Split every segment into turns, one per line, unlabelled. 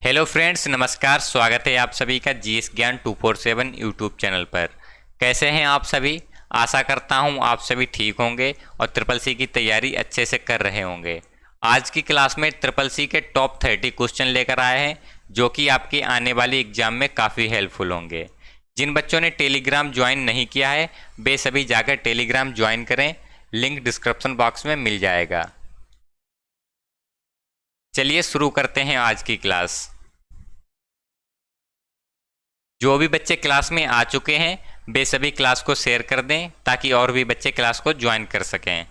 Hello friends, नमस्कार। स्वागत है आप सभी का जीएस ज्ञान 247 यूट्यूब चैनल पर। कैसे हैं आप सभी? आशा करता हूं आप सभी ठीक होंगे और ट्रिपल सी की तैयारी अच्छे से कर रहे होंगे। आज की क्लास में ट्रिपल सी के टॉप 30 क्वेश्चन लेकर आए हैं जो कि आपके आने वाली एग्जाम में काफ़ी हेल्पफुल होंगे। जिन बच्चों ने टेलीग्राम ज्वाइन नहीं किया है वे सभी जाकर टेलीग्राम ज्वाइन करें, लिंक डिस्क्रिप्शन बॉक्स में मिल जाएगा। चलिए शुरू करते हैं आज की क्लास। जो भी बच्चे क्लास में आ चुके हैं वे सभी क्लास को शेयर कर दें ताकि और भी बच्चे क्लास को ज्वाइन कर सकें।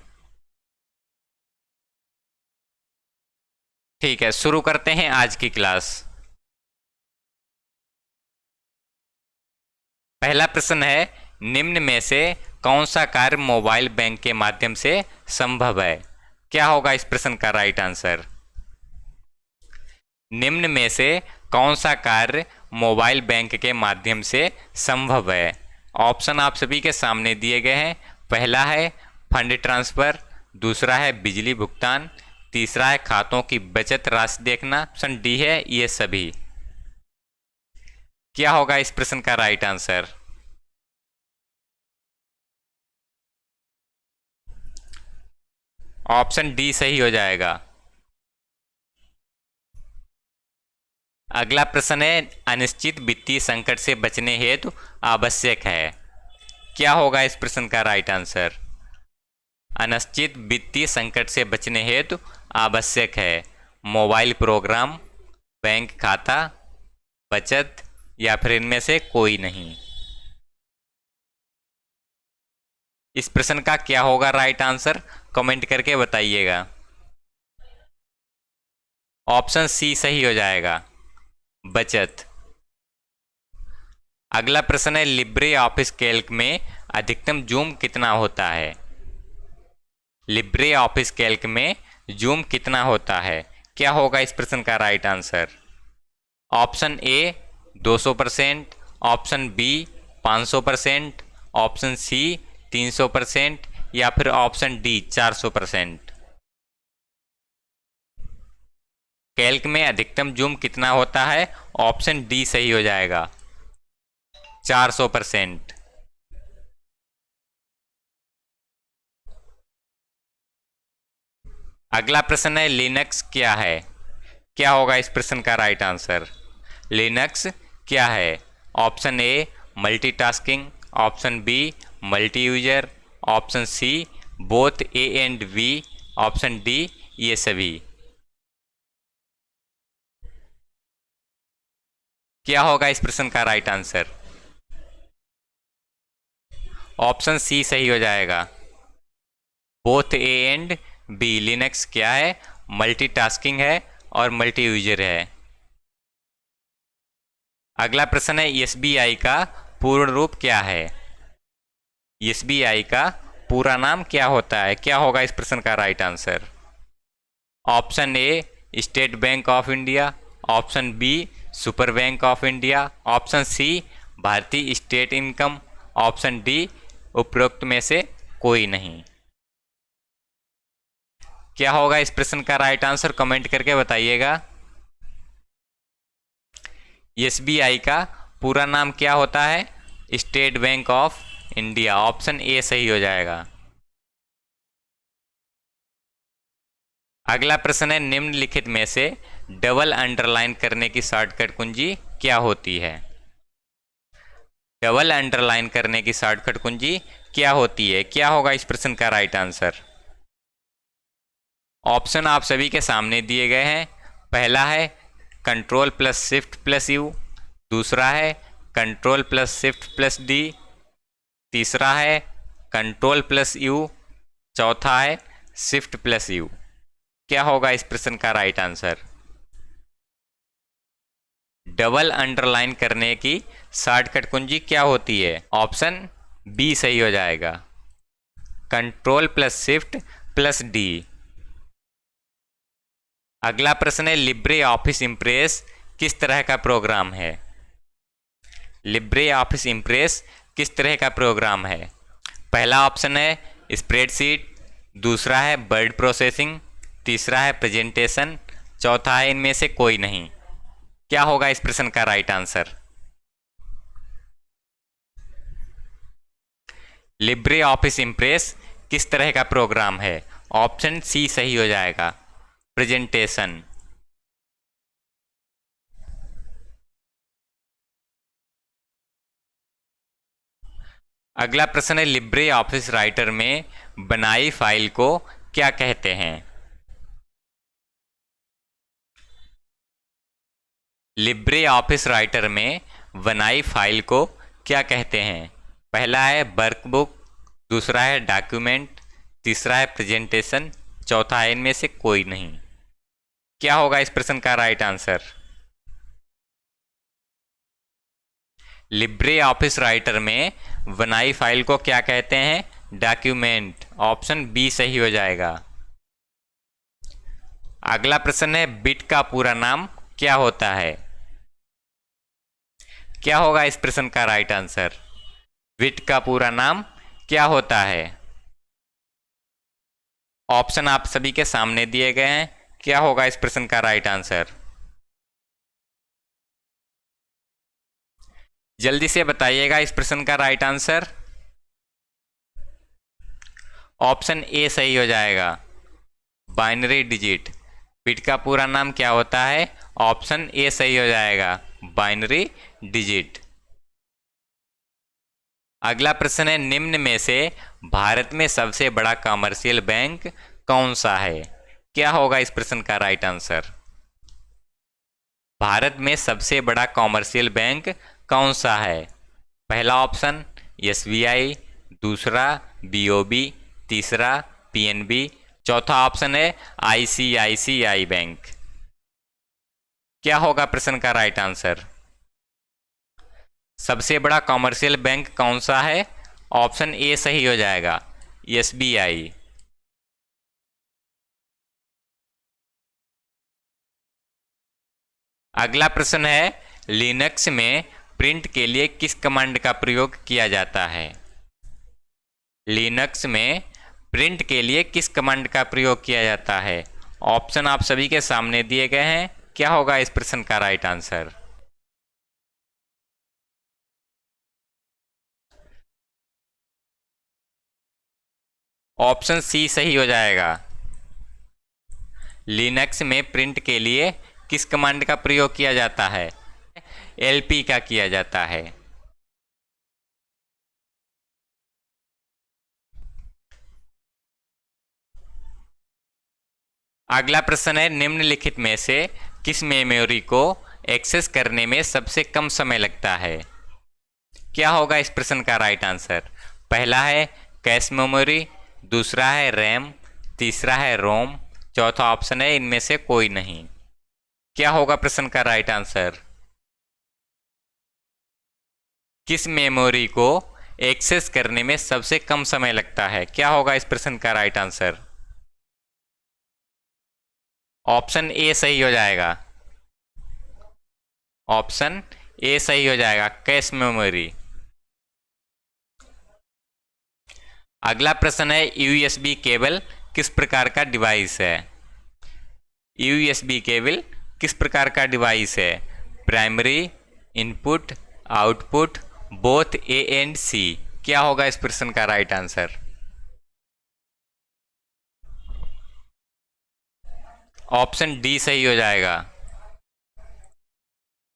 ठीक है, शुरू करते हैं आज की क्लास। पहला प्रश्न है, निम्न में से कौन सा कार्य मोबाइल बैंक के माध्यम से संभव है? क्या होगा इस प्रश्न का राइट आंसर? निम्न में से कौन सा कार्य मोबाइल बैंक के माध्यम से संभव है? ऑप्शन आप सभी के सामने दिए गए हैं। पहला है फंड ट्रांसफर, दूसरा है बिजली भुगतान, तीसरा है खातों की बचत राशि देखना, ऑप्शन डी है ये सभी। क्या होगा इस प्रश्न का राइट आंसर? ऑप्शन डी सही हो जाएगा। अगला प्रश्न है, अनिश्चित वित्तीय संकट से बचने हेतु आवश्यक है। क्या होगा इस प्रश्न का राइट आंसर? अनिश्चित वित्तीय संकट से बचने हेतु आवश्यक है मोबाइल प्रोग्राम, बैंक खाता, बचत या फिर इनमें से कोई नहीं। इस प्रश्न का क्या होगा राइट आंसर? कमेंट करके बताइएगा। ऑप्शन सी सही हो जाएगा, बचत। अगला प्रश्न है, लिब्रे ऑफिस कैल्क में अधिकतम जूम कितना होता है? लिब्रे ऑफिस कैल्क में जूम कितना होता है? क्या होगा इस प्रश्न का right answer? Option A 200%, option B 500%, option C 300% या फिर ऑप्शन डी 400%। कैल्क में अधिकतम जूम कितना होता है? ऑप्शन डी सही हो जाएगा, 400%। अगला प्रश्न है, लिनक्स क्या है? क्या होगा इस प्रश्न का राइट आंसर? लिनक्स क्या है? Option A multitasking, option B multi user, option C both A and B, option D ये सभी। क्या होगा इस प्रश्न का राइट आंसर? ऑप्शन सी सही हो जाएगा, both A and B. Linux क्या है? मल्टीटास्किंग है और मल्टी यूजर है। अगला प्रश्न है, एसबीआई का पूर्ण रूप क्या है? एसबीआई का पूरा नाम क्या होता है? क्या होगा इस प्रश्न का right answer? Option A State Bank of India, option B super bank of India, option C भारतीय स्टेट इनकम, ऑप्शन डी उपरोक्त में से कोई नहीं। क्या होगा इस प्रश्न का राइट आंसर? कमेंट करके बताइएगा। एसबीआई का पूरा नाम क्या होता है? State Bank of India, option A सही हो जाएगा। अगला प्रश्न है, निम्नलिखित में से डबल अंडरलाइन करने की शॉर्टकट कुंजी क्या होती है? डबल अंडरलाइन करने की शॉर्टकट कुंजी क्या होती है? क्या होगा इस प्रश्न का राइट आंसर? ऑप्शन आप सभी के सामने दिए गए हैं। पहला है control plus shift plus you, दूसरा है control plus shift plus D, तीसरा है कंट्रोल प्लस यू, चौथा है शिफ्ट प्लस यू। क्या होगा इस प्रश्न का राइट आंसर? डबल अंडरलाइन करने की शॉर्टकट कुंजी क्या होती है? ऑप्शन बी सही हो जाएगा, control plus shift plus D. अगला प्रश्न है, लिब्रे ऑफिस इंप्रेस किस तरह का प्रोग्राम है? लिब्रे ऑफिस इंप्रेस किस तरह का प्रोग्राम है? पहला ऑप्शन है स्प्रेडशीट, दूसरा है वर्ड प्रोसेसिंग, तीसरा है प्रेजेंटेशन, चौथा है इनमें से कोई नहीं। क्या होगा इस प्रश्न का right answer? Libre office impress किस तरह का प्रोग्राम है? ऑप्शन सी सही हो जाएगा, प्रेजेंटेशन। अगला प्रश्न है, लिब्रे ऑफिस राइटर में बनाई फाइल को क्या कहते हैं? लिब्रे ऑफिस राइटर में बनाई फाइल को क्या कहते हैं? पहला है वर्कबुक, दूसरा है डॉक्यूमेंट, तीसरा है प्रेजेंटेशन, चौथा है इनमें से कोई नहीं। क्या होगा इस प्रश्न का right answer? Libre office writer में बनाई फाइल को क्या कहते हैं? डॉक्यूमेंट। ऑप्शन बी सही हो जाएगा। अगला प्रश्न है, बिट का पूरा नाम क्या होता है? क्या होगा इस प्रश्न का राइट आंसर? बिट का पूरा नाम क्या होता है? ऑप्शन आप सभी के सामने दिए गए हैं। क्या होगा इस प्रश्न का राइट आंसर? जल्दी से बताइएगा इस प्रश्न का राइट आंसर। ऑप्शन ए सही हो जाएगा, बाइनरी डिजिट। बिट का पूरा नाम क्या होता है? ऑप्शन ए सही हो जाएगा, बाइनरी डिजिट। अगला प्रश्न है, निम्न में से भारत में सबसे बड़ा कमर्शियल बैंक कौन सा है? क्या होगा इस प्रश्न का राइट आंसर? भारत में सबसे बड़ा कॉमर्शियल बैंक कौन सा है? पहला ऑप्शन एसबीआई, दूसरा बीओबी, तीसरा पीएनबी, चौथा ऑप्शन है आईसीआईसीआई बैंक। क्या होगा प्रश्न का राइट आंसर? सबसे बड़ा कॉमर्शियल बैंक कौन सा है? ऑप्शन ए सही हो जाएगा, एसबीआई। अगला प्रश्न है, लिनक्स में प्रिंट के लिए किस कमांड का प्रयोग किया जाता है? लिनक्स में प्रिंट के लिए किस कमांड का प्रयोग किया जाता है? ऑप्शन आप सभी के सामने दिए गए हैं। क्या होगा इस प्रश्न का राइट आंसर? ऑप्शन सी सही हो जाएगा। लिनक्स में प्रिंट के लिए किस कमांड का प्रयोग किया जाता है? एलपी का किया जाता है। अगला प्रश्न है, निम्नलिखित में से किस मेमोरी को एक्सेस करने में सबसे कम समय लगता है? क्या होगा इस प्रश्न का राइट आंसर? पहला है कैश मेमोरी, दूसरा है रैम, तीसरा है रोम, चौथा ऑप्शन है इनमें से कोई नहीं। क्या होगा प्रश्न का राइट आंसर? किस मेमोरी को एक्सेस करने में सबसे कम समय लगता है? क्या होगा इस प्रश्न का राइट आंसर? ऑप्शन ए सही हो जाएगा। ऑप्शन ए सही हो जाएगा, कैश मेमोरी। अगला प्रश्न है, यूएसबी केबल किस प्रकार का डिवाइस है? यूएसबी केबल किस प्रकार का डिवाइस है? Primary, input, output, both A and C. क्या होगा इस प्रश्न का राइट आंसर? ऑप्शन डी सही हो जाएगा।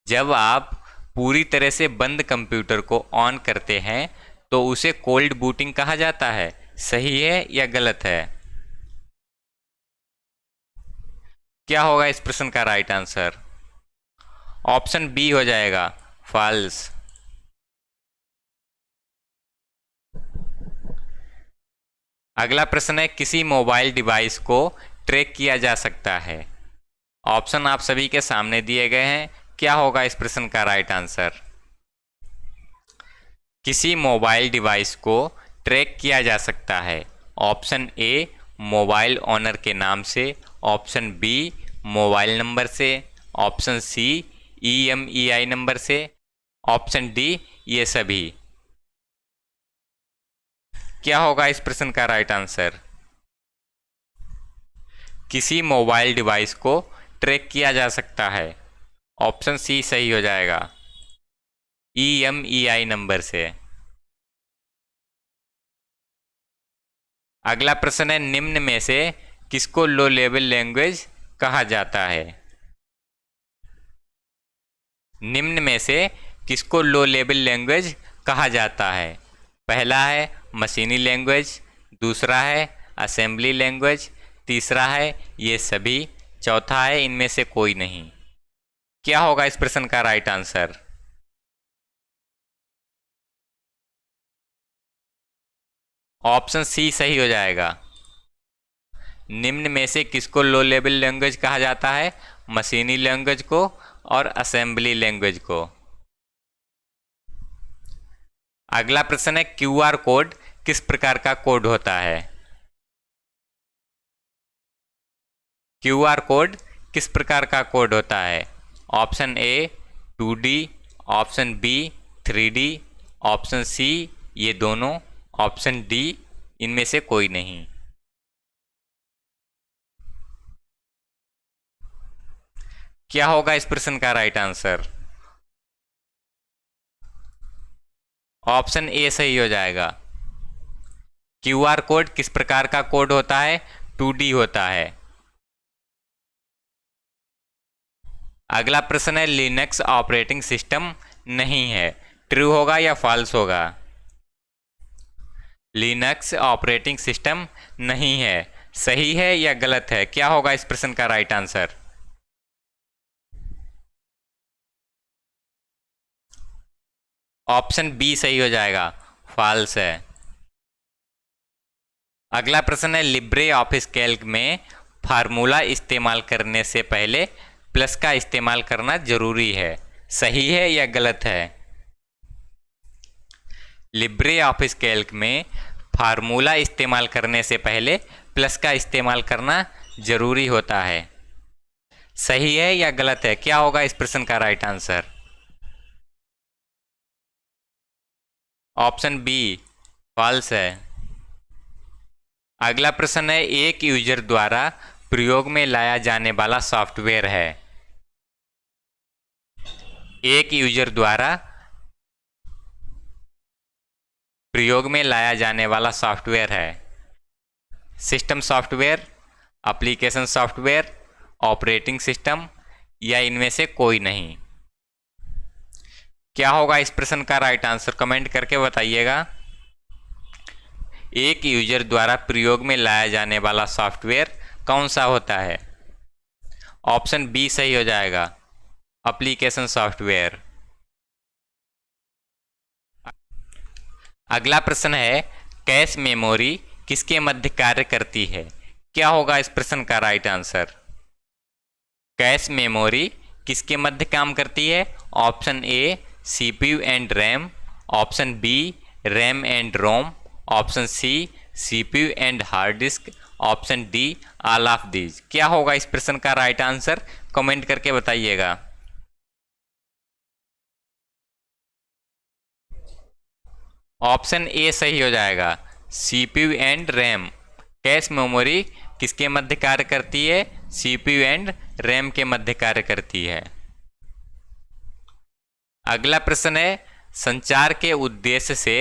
जब आप पूरी तरह से बंद कंप्यूटर को ऑन करते हैं तो उसे कोल्ड बूटिंग कहा जाता है। सही है या गलत है? क्या होगा इस प्रश्न का राइट आंसर? ऑप्शन बी हो जाएगा, फॉल्स। अगला प्रश्न है, किसी मोबाइल डिवाइस को ट्रैक किया जा सकता है? ऑप्शन आप सभी के सामने दिए गए हैं। क्या होगा इस प्रश्न का राइट आंसर? किसी मोबाइल डिवाइस को ट्रैक किया जा सकता है। ऑप्शन ए मोबाइल ओनर के नाम से, ऑप्शन बी मोबाइल नंबर से, ऑप्शन सी ईएमईआई नंबर से, ऑप्शन डी ये सभी। क्या होगा इस प्रश्न का राइट आंसर? किसी मोबाइल डिवाइस को ट्रैक किया जा सकता है। ऑप्शन सी सही हो जाएगा, EMEI नंबर से। अगला प्रश्न है, निम्न में से किसको लो लेवल लैंग्वेज कहा जाता है? निम्न में से किसको लो लेवल लैंग्वेज कहा जाता है? पहला है मशीनी लैंग्वेज, दूसरा है असेंबली लैंग्वेज, तीसरा है ये सभी, चौथा है इनमें से कोई नहीं। क्या होगा इस प्रश्न का राइट आंसर? ऑप्शन सी सही हो जाएगा। निम्न में से किसको लो लेवल लैंग्वेज कहा जाता है? मशीनी लैंग्वेज को और असेंबली लैंग्वेज को। अगला प्रश्न है, QR कोड किस प्रकार का कोड होता है? QR कोड किस प्रकार का कोड होता है? Option A 2D, option B 3D, option C ये दोनों, ऑप्शन डी इनमें से कोई नहीं। क्या होगा इस प्रश्न का राइट आंसर? ऑप्शन ए सही हो जाएगा। QR कोड किस प्रकार का कोड होता है? 2D होता है। अगला प्रश्न है, लिनक्स ऑपरेटिंग सिस्टम नहीं है, ट्रू होगा या फॉल्स होगा? लिनक्स ऑपरेटिंग सिस्टम नहीं है, सही है या गलत है? क्या होगा इस प्रश्न का राइट आंसर? ऑप्शन बी सही हो जाएगा, फॉल्स है। अगला प्रश्न है, लिब्रे ऑफिस कैल्क में फार्मूला इस्तेमाल करने से पहले प्लस का इस्तेमाल करना जरूरी है, सही है या गलत है? लिब्रे ऑफिस कैल्क में फार्मूला इस्तेमाल करने से पहले प्लस का इस्तेमाल करना जरूरी होता है, सही है या गलत है? क्या होगा इस प्रश्न का right answer? Option B false है। अगला प्रश्न है, एक यूजर द्वारा प्रयोग में लाया जाने वाला सॉफ्टवेयर है। एक यूजर द्वारा प्रयोग में लाया जाने वाला सॉफ्टवेयर है। System software, application software, operating system या इनमें से कोई नहीं। क्या होगा इस प्रश्न का राइट आंसर? कमेंट करके बताइएगा। एक यूजर द्वारा प्रयोग में लाया जाने वाला सॉफ्टवेयर कौन सा होता है? ऑप्शन बी सही हो जाएगा, एप्लीकेशन सॉफ्टवेयर। अगला प्रश्न है, कैश मेमोरी किसके मध्य कार्य करती है? क्या होगा इस प्रश्न का राइट आंसर? कैश मेमोरी किसके मध्य काम करती है? Option A CPU and RAM, option B RAM and ROM, option C CPU and hard disk, option D all of these. क्या होगा इस प्रश्न का राइट आंसर? कमेंट करके बताइएगा। ऑप्शन ए सही हो जाएगा, CPU and RAM. Cache memory किसके मध्य कार्य करती है? CPU एंड रैम के मध्य कार्य करती है। अगला प्रश्न है, संचार के उद्देश्य से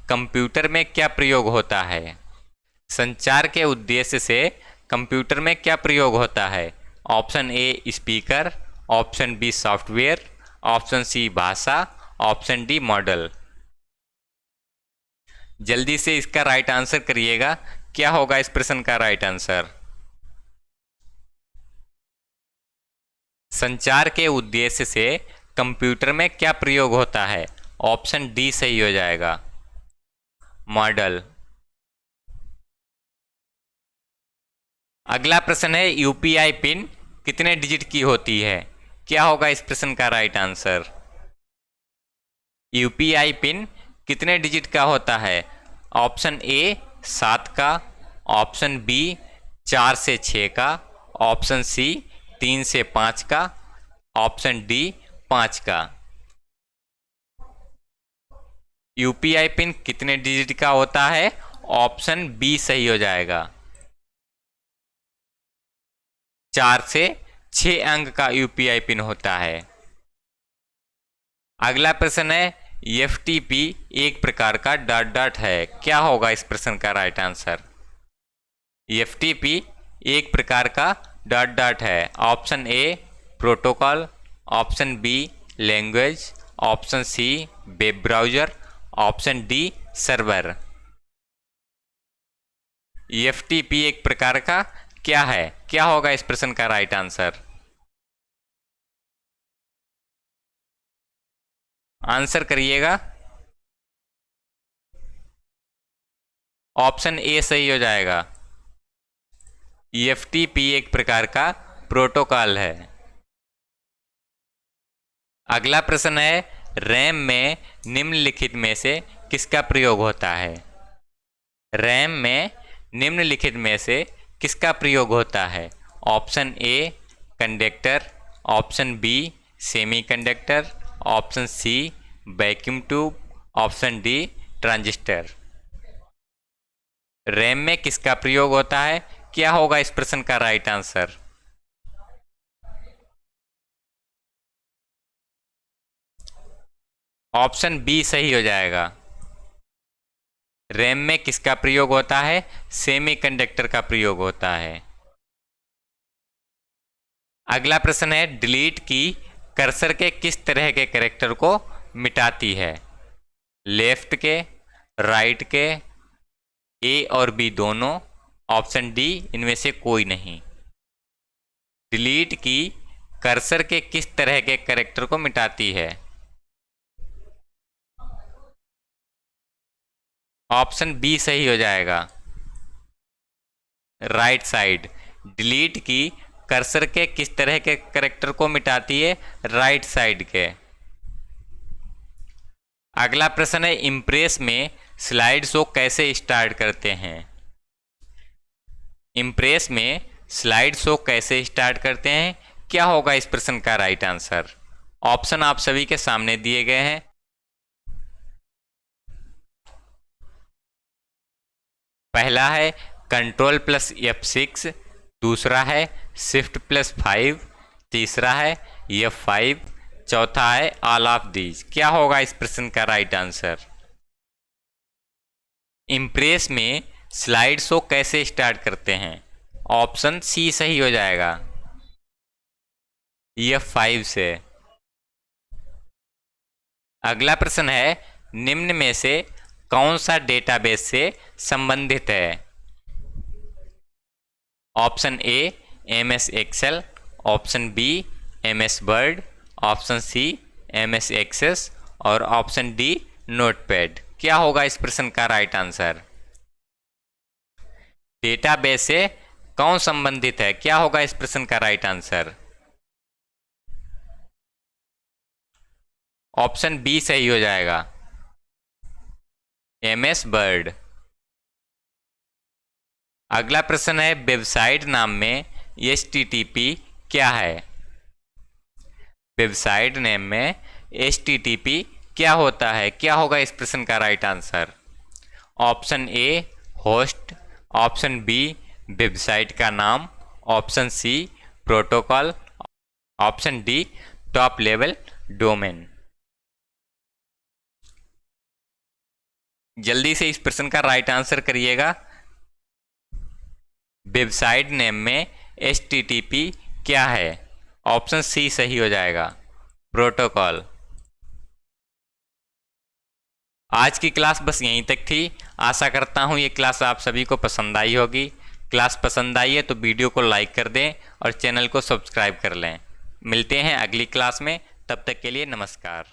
कंप्यूटर में क्या प्रयोग होता है? संचार के उद्देश्य से कंप्यूटर में क्या प्रयोग होता है? Option A speaker, option B software, option C भाषा, ऑप्शन डी मॉडल। जल्दी से इसका राइट आंसर करिएगा। क्या होगा इस प्रश्न का राइट आंसर? संचार के उद्देश्य से कंप्यूटर में क्या प्रयोग होता है? ऑप्शन डी सही हो जाएगा, मॉडल। अगला प्रश्न है, UPI पिन कितने डिजिट की होती है? क्या होगा इस प्रश्न का राइट आंसर? UPI पिन कितने डिजिट का होता है? ऑप्शन ए 7 का, ऑप्शन बी 4 से 6 का, ऑप्शन सी 3 से 5 का, ऑप्शन डी 5 का। UPI पिन कितने डिजिट का होता है? ऑप्शन बी सही हो जाएगा, 4 से 6 अंक का UPI पिन होता है। अगला प्रश्न है FTP एक प्रकार का डॉट डॉट है, क्या होगा इस प्रश्न का राइट आंसर? FTP एक प्रकार का डॉट डॉट है। Option A protocol, option B language, option C web browser, option D server. FTP एक प्रकार का क्या है, क्या होगा इस प्रश्न का राइट आंसर? आंसर करिएगा। ऑप्शन ए सही हो जाएगा। FTP एक प्रकार का प्रोटोकॉल है। अगला प्रश्न है रैम में निम्नलिखित में से किसका प्रयोग होता है? रैम में निम्नलिखित में से किसका प्रयोग होता है? Option A conductor, option B semiconductor, option C vacuum tube, option D transistor. RAM में किसका प्रयोग होता है, क्या होगा इस प्रश्न का राइट आंसर? ऑप्शन बी सही हो जाएगा। रैम में किसका प्रयोग होता है? सेमीकंडक्टर का प्रयोग होता है। अगला प्रश्न है डिलीट की कर्सर के किस तरह के कैरेक्टर को मिटाती है? लेफ्ट के, राइट के, ए और बी दोनों, ऑप्शन डी इनमें से कोई नहीं। डिलीट की कर्सर के किस तरह के कैरेक्टर को मिटाती है? ऑप्शन बी सही हो जाएगा। Right side. डिलीट की कर्सर के किस तरह के कैरेक्टर को मिटाती है? राइट साइड के। अगला प्रश्न है इम्प्रेस में स्लाइड शो कैसे स्टार्ट करते हैं? इम्प्रेस में स्लाइड शो कैसे स्टार्ट करते हैं, क्या होगा इस प्रश्न का राइट आंसर? ऑप्शन आप सभी के सामने दिए गए हैं। पहला है कंट्रोल प्लस F6, दूसरा है शिफ्ट प्लस 5, तीसरा है F5, चौथा है ऑल ऑफ दीज। क्या होगा इस प्रश्न का राइट आंसर? इम्प्रेस में स्लाइड शो कैसे स्टार्ट करते हैं? ऑप्शन सी सही हो जाएगा। F5 से। अगला प्रश्न है निम्न में से कौन सा डेटाबेस से संबंधित है? Option A MS Excel, option B MS Word, option C MS Access और ऑप्शन डी नोटपैड। क्या होगा इस प्रश्न का राइट आंसर? डेटाबेस से कौन संबंधित है, क्या होगा इस प्रश्न का राइट आंसर? ऑप्शन बी सही हो जाएगा। MS word. अगला प्रश्न है वेबसाइट नाम में HTTP क्या है? वेबसाइट नेम में HTTP क्या होता है, क्या होगा इस प्रश्न का right answer? Option A host, option B website का नाम, option C protocol, option D top level domain. जल्दी से इस प्रश्न का राइट आंसर करिएगा। वेबसाइट नेम में HTTP क्या है? ऑप्शन सी सही हो जाएगा, प्रोटोकॉल। आज की क्लास बस यहीं तक थी। आशा करता हूँ ये क्लास आप सभी को पसंद आई होगी। क्लास पसंद आई है तो वीडियो को लाइक कर दें और चैनल को सब्सक्राइब कर लें। मिलते हैं अगली क्लास में, तब तक के लिए नमस्कार।